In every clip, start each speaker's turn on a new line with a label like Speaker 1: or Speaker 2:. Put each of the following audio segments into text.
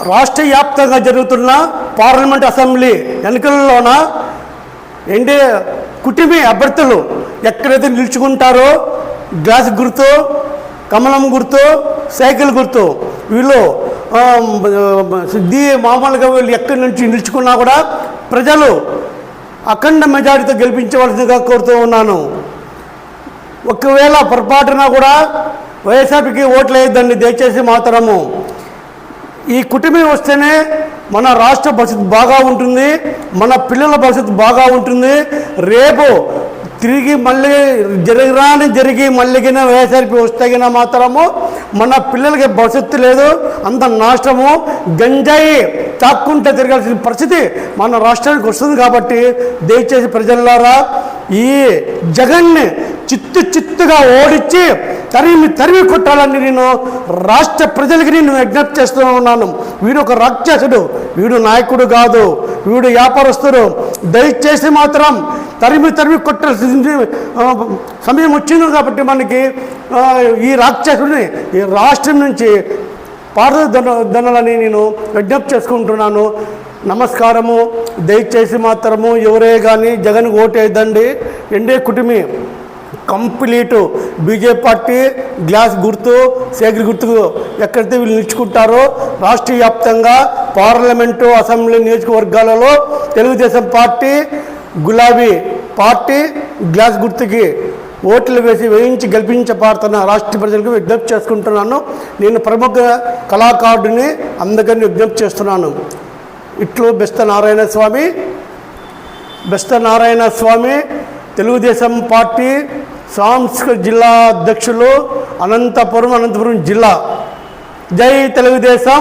Speaker 1: రాష్ట్ర వ్యాప్తంగా జరుగుతున్న పార్లమెంట్ అసెంబ్లీ ఎన్నికల్లోన కుటుంబీ అభ్యర్థులు ఎక్కడైతే నిలుచుకుంటారో గ్లాస్ గుర్తు, కమలం గుర్తు, సైకిల్ గుర్తు, వీళ్ళు మామూలుగా వీళ్ళు ఎక్కడి నుంచి నిలుచుకున్నా కూడా ప్రజలు అఖండ మెజారిటీతో గెలిపించవలసిందిగా కోరుతూ ఉన్నాను. ఒకవేళ పొరపాటున కూడా వైఎస్ఆర్పీకి ఓట్లు వేయద్దండి దయచేసి మాత్రము. ఈ కుటుంబం వస్తేనే మన రాష్ట్ర భవిష్యత్తు బాగా ఉంటుంది, మన పిల్లల భవిష్యత్తు బాగా ఉంటుంది. రేపు తిరిగి మళ్ళీ జరిగి మళ్ళీగిన వైఎస్ఆర్పీ వస్తేగిన మాత్రము మన పిల్లలకి భవిష్యత్తు లేదు, అంత నాశనము. గంజాయి తాక్కుంటే తిరగాల్సిన పరిస్థితి మన రాష్ట్రానికి వస్తుంది. కాబట్టి దయచేసి ప్రజలారా ఈ జగన్ని చిత్తుగా ఓడించి తరిమి కొట్టాలని నేను రాష్ట్ర ప్రజలకి నేను విజ్ఞప్తి చేస్తూ ఉన్నాను. వీడు ఒక రాక్షసుడు, వీడు నాయకుడు కాదు, వీడు వ్యాపారస్తుడు. దయచేసి మాత్రం తరిమి కొట్టాల్సింది సమయం వచ్చింది. కాబట్టి మనకి ఈ రాక్షసుడిని ఈ రాష్ట్రం నుంచి పారదనాలని నేను విజ్ఞప్తి చేసుకుంటున్నాను. నమస్కారము. దయచేసి మాత్రము ఎవరే కానీ జగన్ ఓటేద్దండి. ఎన్డీఏ కుటుంబీ కంప్లీటు బీజేపీ పార్టీ గ్లాస్ గుర్తు, సైకిల్ గుర్తుకు ఎక్కడైతే వీళ్ళు నిలుచుకుంటారో రాష్ట్ర వ్యాప్తంగా పార్లమెంటు, అసెంబ్లీ నియోజకవర్గాలలో తెలుగుదేశం పార్టీ, గులాబీ పార్టీ గ్లాస్ గుర్తుకి ఓట్లు వేయించి గెలిపించబడుతున్న రాష్ట్ర ప్రజలకు విజ్ఞప్తి చేసుకుంటున్నాను. నేను ప్రముఖ కళాకారుడిని, అందుకని విజ్ఞప్తి చేస్తున్నాను. ఇట్లు బెస్త నారాయణ స్వామి తెలుగుదేశం పార్టీ సాంస్కృతిక జిల్లా అధ్యక్షులు, అనంతపురం జిల్లా. జై తెలుగుదేశం,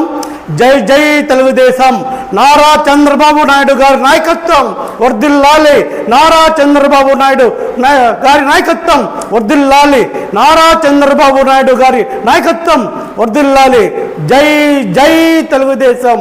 Speaker 1: జై తెలుగుదేశం. నారా చంద్రబాబు నాయుడు గారి నాయకత్వం వర్ధిల్లాలి. నారా చంద్రబాబు నాయుడు గారి నాయకత్వం వర్ధిల్లాలి. నారా చంద్రబాబు నాయుడు గారి నాయకత్వం వర్ధిల్లాలి. జై తెలుగుదేశం.